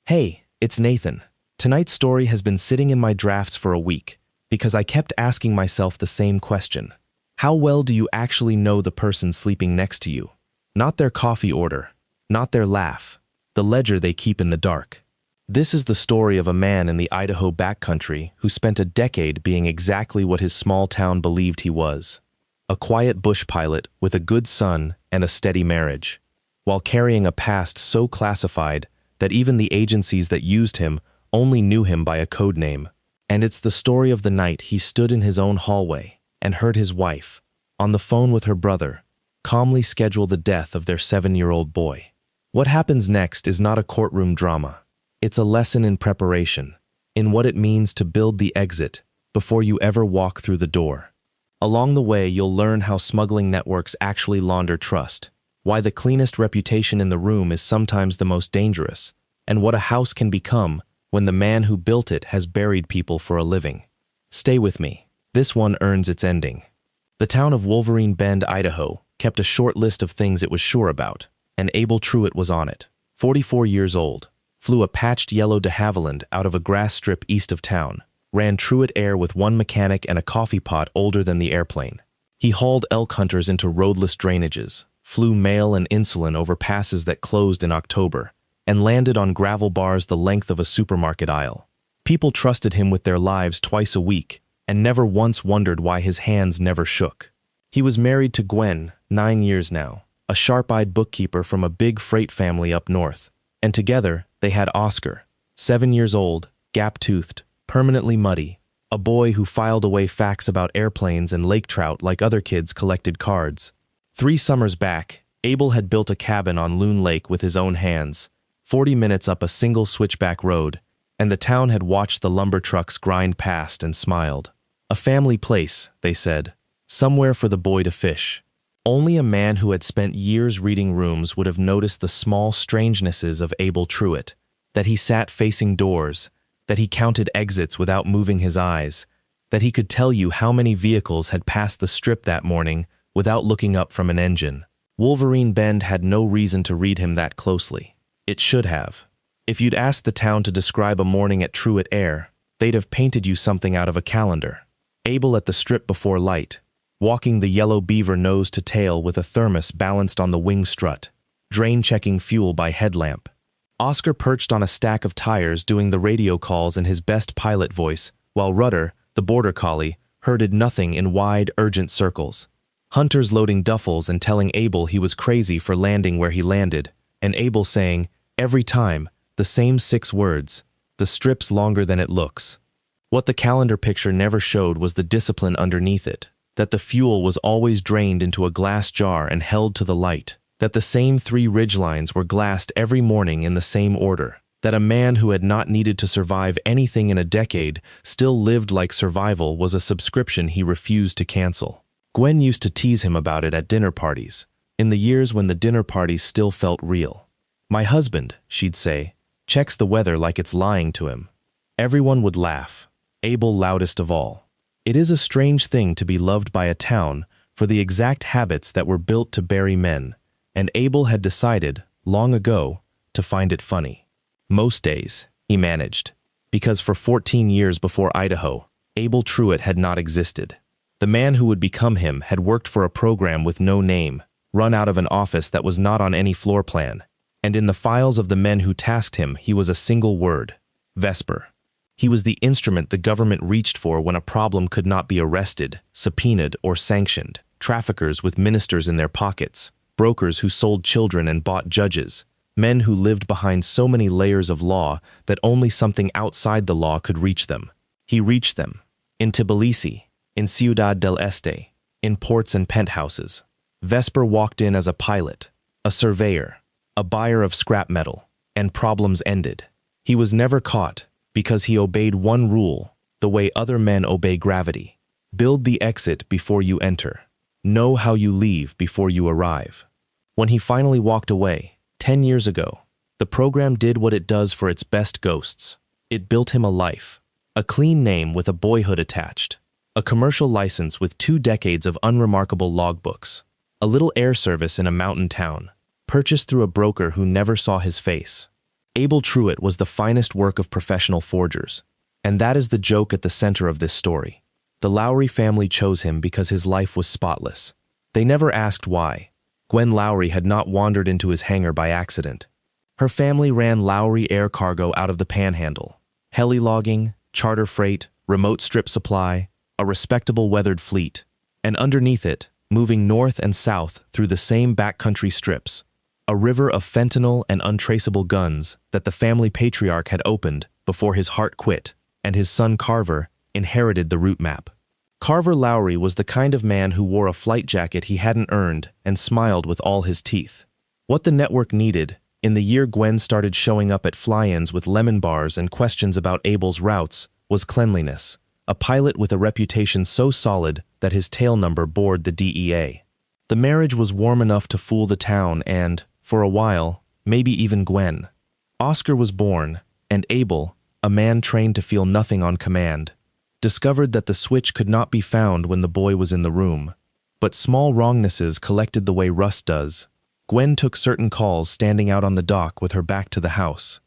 Hey, it's Nathan. Tonight's story has been sitting in my drafts for a week because I kept asking myself the same question. How well do you actually know the person sleeping next to you? Not their coffee order, not their laugh, the ledger they keep in the dark. This is the story of a man in the Idaho backcountry who spent a decade being exactly what his small town believed he was. A quiet bush pilot with a good son and a steady marriage, while carrying a past so classified that even the agencies that used him only knew him by a code name. And it's the story of the night he stood in his own hallway and heard his wife, on the phone with her brother, calmly schedule the death of their 7-year-old boy. What happens next is not a courtroom drama. It's a lesson in preparation, in what it means to build the exit before you ever walk through the door. Along the way, you'll learn how smuggling networks actually launder trust, why the cleanest reputation in the room is sometimes the most dangerous, and what a house can become when the man who built it has buried people for a living. Stay with me. This one earns its ending. The town of Wolverine Bend, Idaho, kept a short list of things it was sure about, and Abel Truitt was on it. 44 years old, flew a patched yellow de Havilland out of a grass strip east of town, ran Truitt Air with one mechanic and a coffee pot older than the airplane. He hauled elk hunters into roadless drainages, flew mail and insulin over passes that closed in October, and landed on gravel bars the length of a supermarket aisle. People trusted him with their lives twice a week, and never once wondered why his hands never shook. He was married to Gwen, 9 years now, a sharp-eyed bookkeeper from a big freight family up north, and together they had Oscar, 7 years old, gap-toothed, permanently muddy, a boy who filed away facts about airplanes and lake trout like other kids collected cards. 3 summers back, Abel had built a cabin on Loon Lake with his own hands, 40 minutes up a single switchback road, and the town had watched the lumber trucks grind past and smiled. A family place, they said, somewhere for the boy to fish. Only a man who had spent years reading rooms would have noticed the small strangenesses of Abel Truitt, that he sat facing doors, that he counted exits without moving his eyes, that he could tell you how many vehicles had passed the strip that morning without looking up from an engine. Wolverine Bend had no reason to read him that closely. It should have. If you'd asked the town to describe a morning at Truitt Air, they'd have painted you something out of a calendar. Abel at the strip before light, walking the yellow beaver nose to tail with a thermos balanced on the wing strut, drain-checking fuel by headlamp. Oscar perched on a stack of tires doing the radio calls in his best pilot voice, while Rudder, the border collie, herded nothing in wide, urgent circles. Hunters loading duffels and telling Abel he was crazy for landing where he landed, and Abel saying, every time, the same 6 words, the strip's longer than it looks. What the calendar picture never showed was the discipline underneath it, that the fuel was always drained into a glass jar and held to the light, that the same 3 ridgelines were glassed every morning in the same order, that a man who had not needed to survive anything in a decade still lived like survival was a subscription he refused to cancel. Gwen used to tease him about it at dinner parties, in the years when the dinner parties still felt real. My husband, she'd say, checks the weather like it's lying to him. Everyone would laugh, Abel loudest of all. It is a strange thing to be loved by a town for the exact habits that were built to bury men, and Abel had decided, long ago, to find it funny. Most days, he managed, because for 14 years before Idaho, Abel Truitt had not existed. The man who would become him had worked for a program with no name, run out of an office that was not on any floor plan, and in the files of the men who tasked him he was a single word, Vesper. He was the instrument the government reached for when a problem could not be arrested, subpoenaed, or sanctioned. Traffickers with ministers in their pockets, brokers who sold children and bought judges, men who lived behind so many layers of law that only something outside the law could reach them. He reached them, in Tbilisi, in Ciudad del Este, in ports and penthouses. Vesper walked in as a pilot, a surveyor, a buyer of scrap metal, and problems ended. He was never caught because he obeyed one rule, the way other men obey gravity. Build the exit before you enter. Know how you leave before you arrive. When he finally walked away, 10 years ago, the program did what it does for its best ghosts. It built him a life, a clean name with a boyhood attached, a commercial license with 2 decades of unremarkable logbooks, a little air service in a mountain town, purchased through a broker who never saw his face. Abel Truitt was the finest work of professional forgers. And that is the joke at the center of this story. The Lowry family chose him because his life was spotless. They never asked why. Gwen Lowry had not wandered into his hangar by accident. Her family ran Lowry Air Cargo out of the Panhandle. Heli logging, charter freight, remote strip supply, a respectable weathered fleet. And underneath it, moving north and south through the same backcountry strips, a river of fentanyl and untraceable guns that the family patriarch had opened before his heart quit, and his son Carver inherited the route map. Carver Lowry was the kind of man who wore a flight jacket he hadn't earned and smiled with all his teeth. What the network needed, in the year Gwen started showing up at fly-ins with lemon bars and questions about Abel's routes, was cleanliness, a pilot with a reputation so solid that his tail number bored the DEA. The marriage was warm enough to fool the town and, for a while, maybe even Gwen. Oscar was born, and Abel, a man trained to feel nothing on command, discovered that the switch could not be found when the boy was in the room. But small wrongnesses collected the way rust does. Gwen took certain calls standing out on the dock with her back to the house.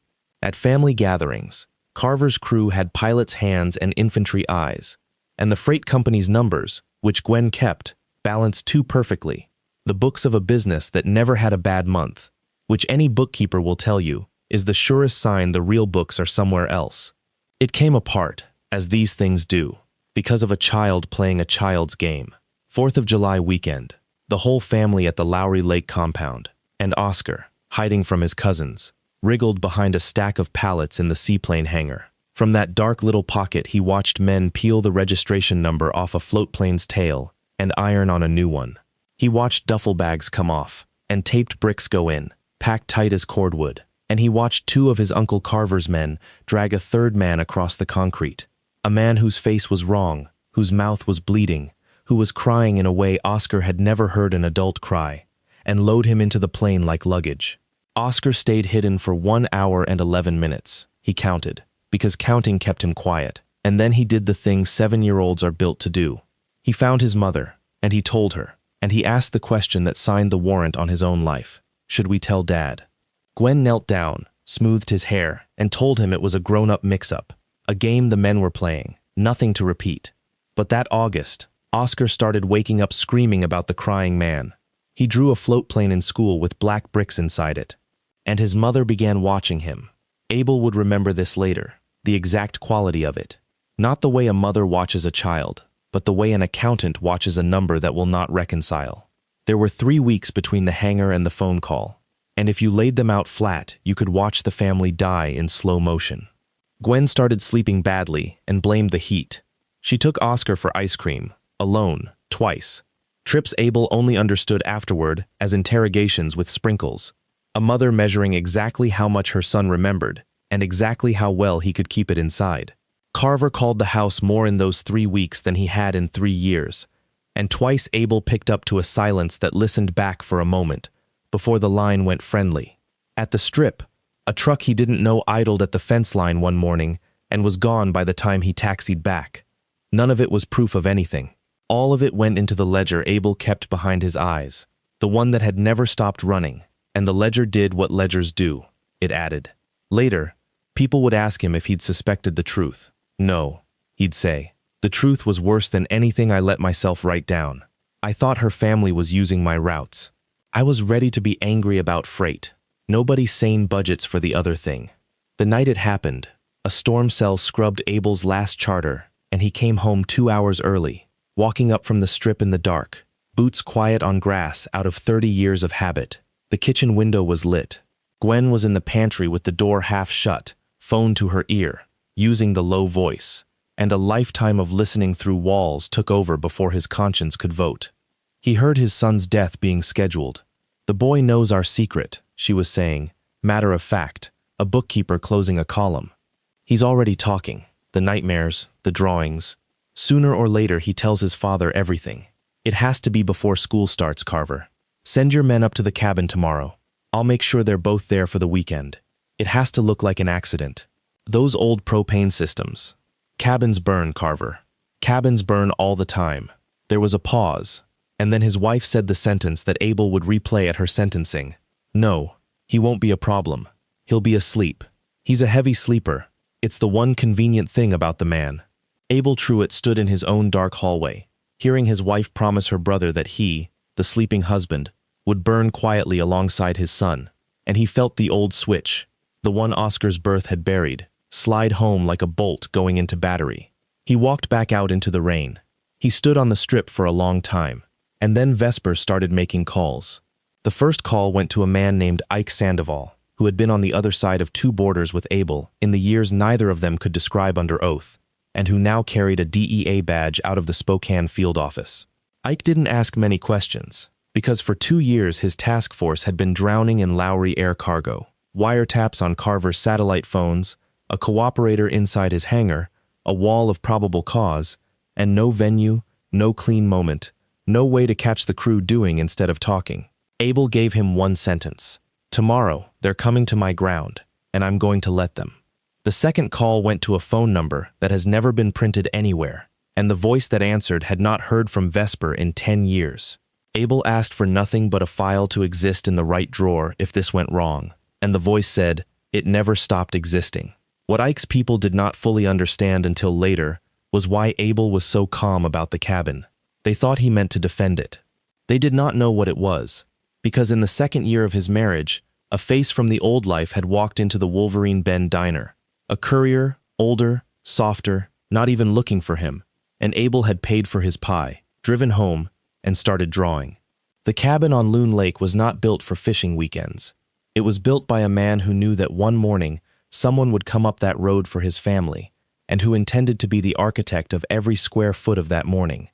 At family gatherings, Carver's crew had pilot's hands and infantry eyes, and the freight company's numbers, which Gwen kept, balanced too perfectly. The books of a business that never had a bad month, which any bookkeeper will tell you, is the surest sign the real books are somewhere else. It came apart, as these things do, because of a child playing a child's game. 4th of July weekend, the whole family at the Lowry Lake compound, and Oscar, hiding from his cousins, wriggled behind a stack of pallets in the seaplane hangar. From that dark little pocket he watched men peel the registration number off a floatplane's tail and iron on a new one. He watched duffel bags come off, and taped bricks go in, packed tight as cordwood, and he watched 2 of his Uncle Carver's men drag a third man across the concrete. A man whose face was wrong, whose mouth was bleeding, who was crying in a way Oscar had never heard an adult cry, and load him into the plane like luggage. Oscar stayed hidden for 1 hour and 11 minutes, he counted, because counting kept him quiet, and then he did the thing 7-year-olds are built to do. He found his mother, and he told her, and he asked the question that signed the warrant on his own life. Should we tell Dad? Gwen knelt down, smoothed his hair, and told him it was a grown-up mix-up, a game the men were playing, nothing to repeat. But that August, Oscar started waking up screaming about the crying man. He drew a float plane in school with black bricks inside it, and his mother began watching him. Abel would remember this later, the exact quality of it. Not the way a mother watches a child, but the way an accountant watches a number that will not reconcile. There were 3 weeks between the hangar and the phone call, and if you laid them out flat, you could watch the family die in slow motion. Gwen started sleeping badly and blamed the heat. She took Oscar for ice cream, alone, twice. Trips Abel only understood afterward as interrogations with sprinkles. A mother measuring exactly how much her son remembered, and exactly how well he could keep it inside. Carver called the house more in those 3 weeks than he had in 3 years, and twice Abel picked up to a silence that listened back for a moment, before the line went friendly. At the strip, a truck he didn't know idled at the fence line one morning and was gone by the time he taxied back. None of it was proof of anything. All of it went into the ledger Abel kept behind his eyes, the one that had never stopped running, and the ledger did what ledgers do, it added. Later, people would ask him if he'd suspected the truth. No, he'd say. The truth was worse than anything I let myself write down. I thought her family was using my routes. I was ready to be angry about freight. Nobody sane budgets for the other thing. The night it happened, a storm cell scrubbed Abel's last charter, and he came home 2 hours early, walking up from the strip in the dark, boots quiet on grass out of 30 years of habit. The kitchen window was lit. Gwen was in the pantry with the door half shut, phone to her ear, using the low voice, and a lifetime of listening through walls took over before his conscience could vote. He heard his son's death being scheduled. The boy knows our secret, she was saying, matter of fact, a bookkeeper closing a column. He's already talking, the nightmares, the drawings. Sooner or later he tells his father everything. It has to be before school starts, Carver. Send your men up to the cabin tomorrow. I'll make sure they're both there for the weekend. It has to look like an accident. Those old propane systems. Cabins burn, Carver. Cabins burn all the time. There was a pause, and then his wife said the sentence that Abel would replay at her sentencing. No, he won't be a problem. He'll be asleep. He's a heavy sleeper. It's the one convenient thing about the man. Abel Truitt stood in his own dark hallway, hearing his wife promise her brother that he, the sleeping husband, would burn quietly alongside his son, and he felt the old switch, the one Oscar's birth had buried, slide home like a bolt going into battery. He walked back out into the rain. He stood on the strip for a long time, and then Vesper started making calls. The first call went to a man named Ike Sandoval, who had been on the other side of two borders with Abel in the years neither of them could describe under oath, and who now carried a DEA badge out of the Spokane field office. Ike didn't ask many questions, because for 2 years his task force had been drowning in Lowry air cargo, wiretaps on Carver's satellite phones, a cooperator inside his hangar, a wall of probable cause, and no venue, no clean moment, no way to catch the crew doing instead of talking. Abel gave him one sentence. Tomorrow, they're coming to my ground, and I'm going to let them. The second call went to a phone number that has never been printed anywhere, and the voice that answered had not heard from Vesper in 10 years. Abel asked for nothing but a file to exist in the right drawer if this went wrong, and the voice said, it never stopped existing. What Ike's people did not fully understand until later was why Abel was so calm about the cabin. They thought he meant to defend it. They did not know what it was, because in the second year of his marriage, a face from the old life had walked into the Wolverine Bend diner. A courier, older, softer, not even looking for him, and Abel had paid for his pie, driven home, and started drawing. The cabin on Loon Lake was not built for fishing weekends. It was built by a man who knew that one morning someone would come up that road for his family, and who intended to be the architect of every square foot of that morning.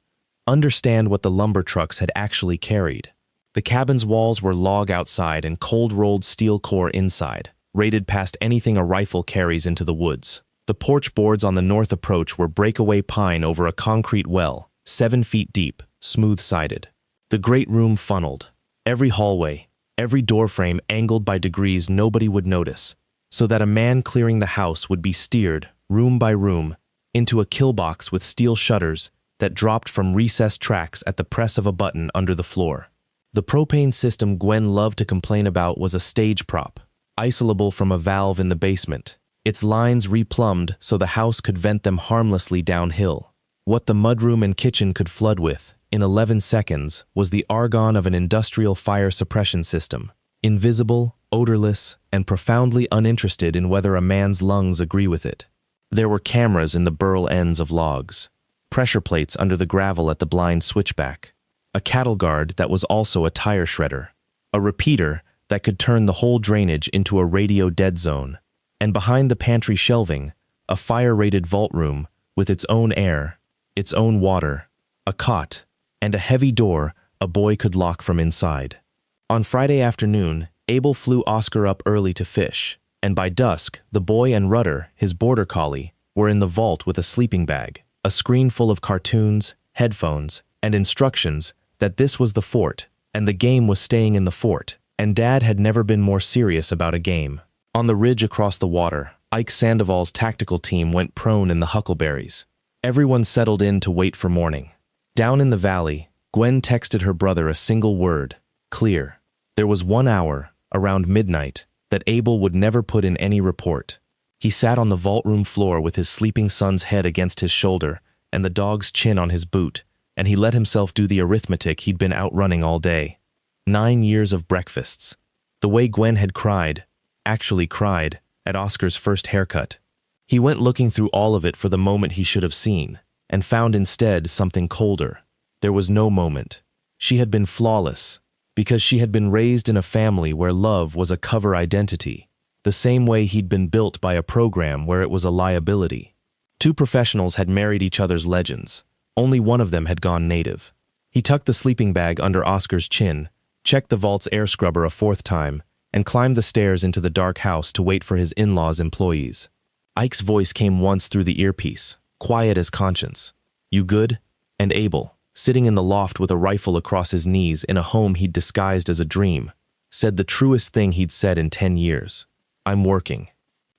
Understand what the lumber trucks had actually carried. The cabin's walls were log outside and cold-rolled steel core inside, rated past anything a rifle carries into the woods. The porch boards on the north approach were breakaway pine over a concrete well, 7 feet deep, smooth-sided. The great room funneled. Every hallway, every doorframe angled by degrees nobody would notice, so that a man clearing the house would be steered, room by room, into a kill box with steel shutters that dropped from recessed tracks at the press of a button under the floor. The propane system Gwen loved to complain about was a stage prop, isolable from a valve in the basement, its lines replumbed so the house could vent them harmlessly downhill. What the mudroom and kitchen could flood with, in 11 seconds, was the argon of an industrial fire suppression system, invisible, odorless, and profoundly uninterested in whether a man's lungs agree with it. There were cameras in the burl ends of logs, pressure plates under the gravel at the blind switchback, a cattle guard that was also a tire shredder, a repeater that could turn the whole drainage into a radio dead zone, and behind the pantry shelving, a fire-rated vault room with its own air, its own water, a cot, and a heavy door a boy could lock from inside. On Friday afternoon, Abel flew Oscar up early to fish, and by dusk, the boy and Rudder, his border collie, were in the vault with a sleeping bag, a screen full of cartoons, headphones, and instructions that this was the fort, and the game was staying in the fort, and Dad had never been more serious about a game. On the ridge across the water, Ike Sandoval's tactical team went prone in the huckleberries. Everyone settled in to wait for morning. Down in the valley, Gwen texted her brother a single word, clear. There was 1 hour, around midnight, that Abel would never put in any report. He sat on the vault room floor with his sleeping son's head against his shoulder and the dog's chin on his boot, and he let himself do the arithmetic he'd been outrunning all day. 9 years of breakfasts. The way Gwen had cried, actually cried, at Oscar's first haircut. He went looking through all of it for the moment he should have seen, and found instead something colder. There was no moment. She had been flawless, because she had been raised in a family where love was a cover identity, the same way he'd been built by a program where it was a liability. 2 professionals had married each other's legends. Only one of them had gone native. He tucked the sleeping bag under Oscar's chin, checked the vault's air scrubber a 4th time, and climbed the stairs into the dark house to wait for his in-laws' employees. Ike's voice came once through the earpiece, quiet as conscience. You good? And Abel, sitting in the loft with a rifle across his knees in a home he'd disguised as a dream, said the truest thing he'd said in 10 years. I'm working.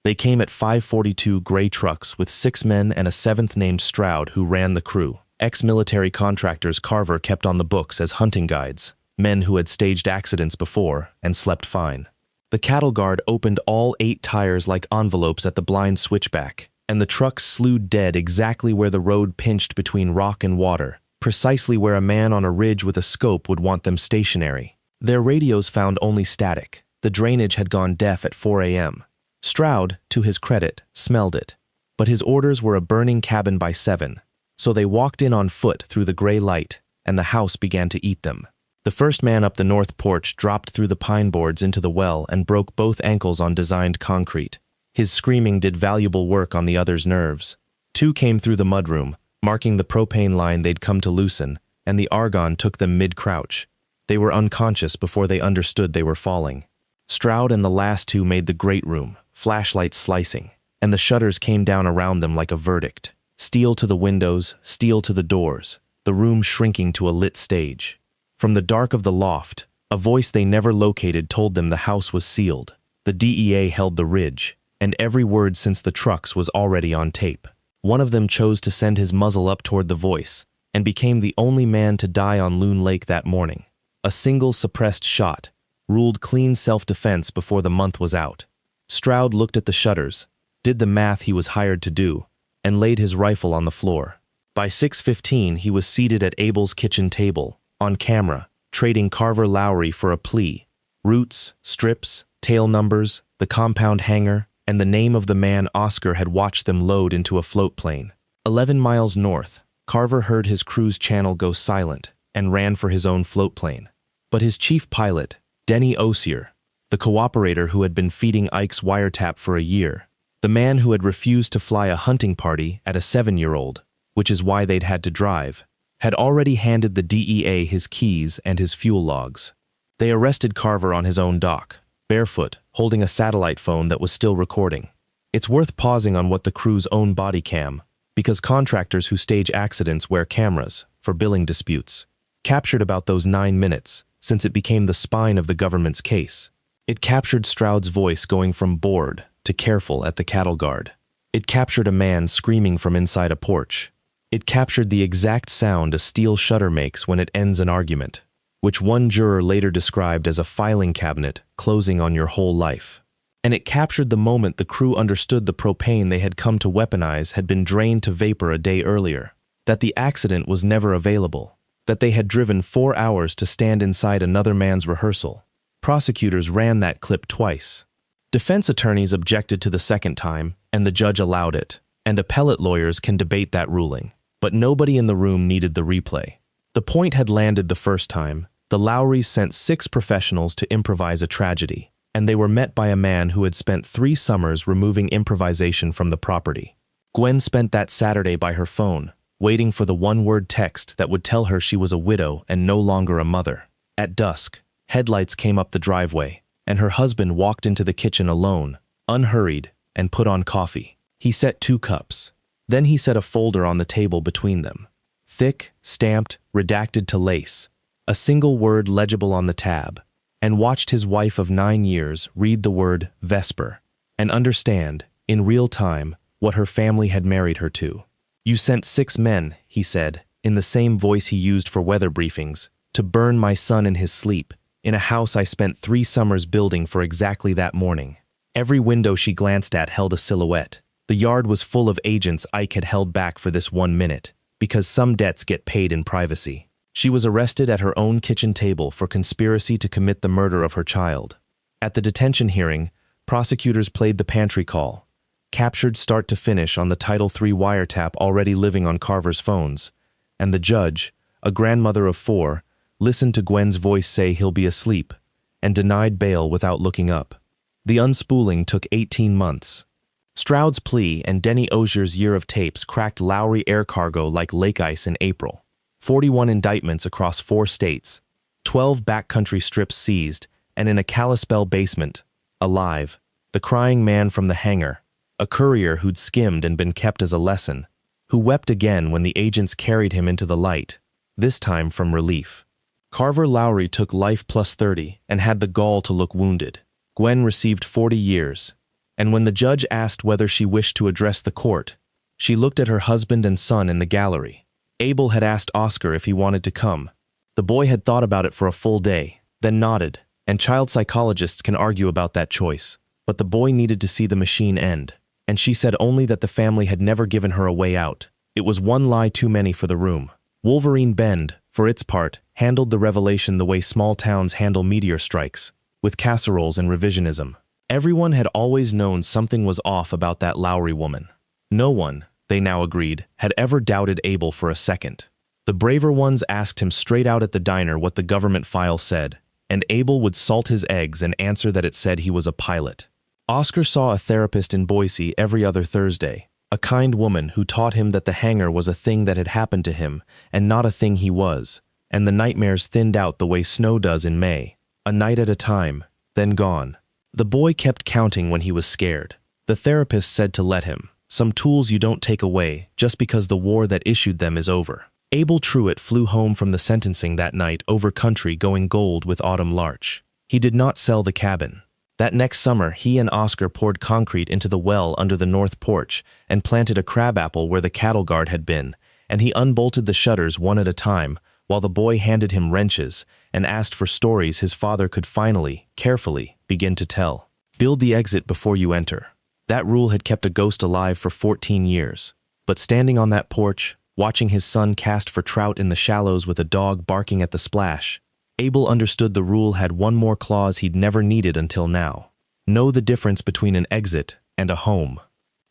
They came at 5:42 gray trucks with 6 men and a 7th named Stroud who ran the crew. Ex-military contractors Carver kept on the books as hunting guides, men who had staged accidents before and slept fine. The cattle guard opened all 8 tires like envelopes at the blind switchback, and the truck slewed dead exactly where the road pinched between rock and water, precisely where a man on a ridge with a scope would want them stationary. Their radios found only static. The drainage had gone deaf at 4 a.m. Stroud, to his credit, smelled it. But his orders were a burning cabin by 7, so they walked in on foot through the gray light, and the house began to eat them. The first man up the north porch dropped through the pine boards into the well and broke both ankles on designed concrete. His screaming did valuable work on the other's nerves. 2 came through the mudroom, marking the propane line they'd come to loosen, and the argon took them mid-crouch. They were unconscious before they understood they were falling. Stroud and the last 2 made the great room, flashlights slicing, and the shutters came down around them like a verdict. Steel to the windows, steel to the doors, the room shrinking to a lit stage. From the dark of the loft, a voice they never located told them the house was sealed. The DEA held the ridge, and every word since the trucks was already on tape. One of them chose to send his muzzle up toward the voice, and became the only man to die on Loon Lake that morning. A single suppressed shot, ruled clean self-defense before the month was out. Stroud looked at the shutters, did the math he was hired to do, and laid his rifle on the floor. By 6:15 he was seated at Abel's kitchen table, on camera, trading Carver Lowry for a plea. Roots, strips, tail numbers, the compound hangar, and the name of the man Oscar had watched them load into a float plane. 11 miles north, Carver heard his cruise channel go silent and ran for his own float plane. But his chief pilot, Denny Osier, the cooperator who had been feeding Ike's wiretap for a year, the man who had refused to fly a hunting party at a 7-year-old, which is why they'd had to drive, had already handed the DEA his keys and his fuel logs. They arrested Carver on his own dock, barefoot, holding a satellite phone that was still recording. It's worth pausing on what the crew's own body cam, because contractors who stage accidents wear cameras for billing disputes, captured about those 9 minutes, since it became the spine of the government's case. It captured Stroud's voice going from bored to careful at the cattle guard. It captured a man screaming from inside a porch. It captured the exact sound a steel shutter makes when it ends an argument, which one juror later described as a filing cabinet closing on your whole life. And it captured the moment the crew understood the propane they had come to weaponize had been drained to vapor a day earlier, that the accident was never available, that they had driven 4 hours to stand inside another man's rehearsal. Prosecutors ran that clip twice. Defense attorneys objected to the second time, and the judge allowed it, and appellate lawyers can debate that ruling. But nobody in the room needed the replay. The point had landed the first time. The Lowrys sent 6 professionals to improvise a tragedy, and they were met by a man who had spent 3 summers removing improvisation from the property. Gwen spent that Saturday by her phone, waiting for the one-word text that would tell her she was a widow and no longer a mother. At dusk, headlights came up the driveway, and her husband walked into the kitchen alone, unhurried, and put on coffee. He set 2 cups. Then he set a folder on the table between them. Thick, stamped, redacted to lace, a single word legible on the tab, and watched his wife of 9 years read the word Vesper and understand, in real time, what her family had married her to. "You sent 6 men," he said, in the same voice he used for weather briefings, "to burn my son in his sleep, in a house I spent 3 summers building for exactly that morning." Every window she glanced at held a silhouette. The yard was full of agents Ike had held back for this 1 minute, because some debts get paid in privacy. She was arrested at her own kitchen table for conspiracy to commit the murder of her child. At the detention hearing, prosecutors played the pantry call, captured start to finish on the Title III wiretap already living on Carver's phones, and the judge, a grandmother of 4, listened to Gwen's voice say he'll be asleep, and denied bail without looking up. The unspooling took 18 months. Stroud's plea and Denny Osier's year of tapes cracked Lowry air cargo like lake ice in April. 41 indictments across 4 states, 12 backcountry strips seized, and in a Kalispell basement, alive, the crying man from the hangar, a courier who'd skimmed and been kept as a lesson, who wept again when the agents carried him into the light, this time from relief. Carver Lowry took life plus 30 and had the gall to look wounded. Gwen received 40 years. And when the judge asked whether she wished to address the court, she looked at her husband and son in the gallery. Abel had asked Oscar if he wanted to come. The boy had thought about it for a full day, then nodded, And child psychologists can argue about that choice, but the boy needed to see the machine end, and she said only that the family had never given her a way out. It was one lie too many for the room. Wolverine Bend, for its part, handled the revelation the way small towns handle meteor strikes, with casseroles and revisionism. Everyone had always known something was off about that Lowry woman. No one, they now agreed, had ever doubted Abel for a second. The braver ones asked him straight out at the diner what the government file said, and Abel would salt his eggs and answer that it said he was a pilot. Oscar saw a therapist in Boise every other Thursday, a kind woman who taught him that the hangar was a thing that had happened to him and not a thing he was, and the nightmares thinned out the way snow does in May, a night at a time, then gone. The boy kept counting when he was scared. The therapist said to let him, some tools you don't take away just because the war that issued them is over. Abel Truitt flew home from the sentencing that night over country going gold with Autumn Larch. He did not sell the cabin. That next summer, he and Oscar poured concrete into the well under the north porch and planted a crabapple where the cattle guard had been, and he unbolted the shutters one at a time while the boy handed him wrenches and asked for stories his father could finally, carefully, begin to tell. Build the exit before you enter. That rule had kept a ghost alive for 14 years. But standing on that porch, watching his son cast for trout in the shallows with a dog barking at the splash, Abel understood the rule had one more clause he'd never needed until now. Know the difference between an exit and a home.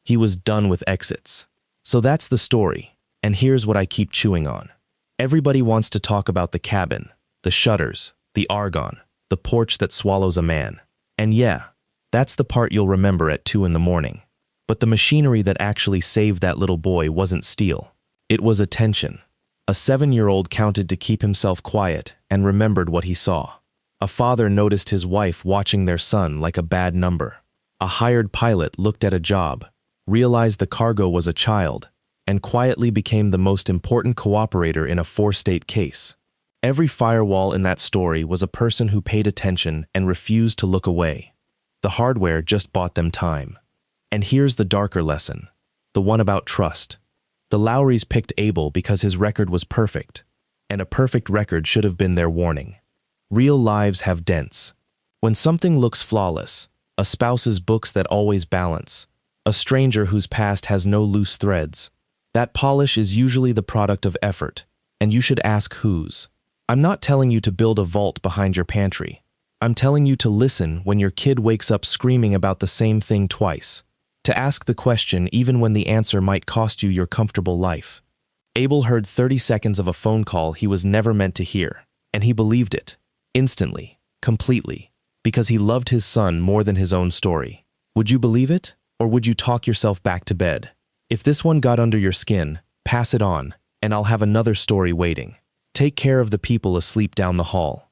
He was done with exits. So that's the story, and here's what I keep chewing on. Everybody wants to talk about the cabin, the shutters, the argon, the porch that swallows a man. And yeah, that's the part you'll remember at 2 in the morning. But the machinery that actually saved that little boy wasn't steel. It was attention. A 7-year-old counted to keep himself quiet and remembered what he saw. A father noticed his wife watching their son like a bad number. A hired pilot looked at a job, realized the cargo was a child, and quietly became the most important cooperator in a 4-state case. Every firewall in that story was a person who paid attention and refused to look away. The hardware just bought them time. And here's the darker lesson, the one about trust. The Lowrys picked Abel because his record was perfect, and a perfect record should have been their warning. Real lives have dents. When something looks flawless, a spouse's books that always balance, a stranger whose past has no loose threads, that polish is usually the product of effort, and you should ask whose. I'm not telling you to build a vault behind your pantry. I'm telling you to listen when your kid wakes up screaming about the same thing twice. To ask the question even when the answer might cost you your comfortable life. Abel heard 30 seconds of a phone call he was never meant to hear, and he believed it, instantly, completely, because he loved his son more than his own story. Would you believe it, or would you talk yourself back to bed? If this one got under your skin, pass it on, and I'll have another story waiting. Take care of the people asleep down the hall.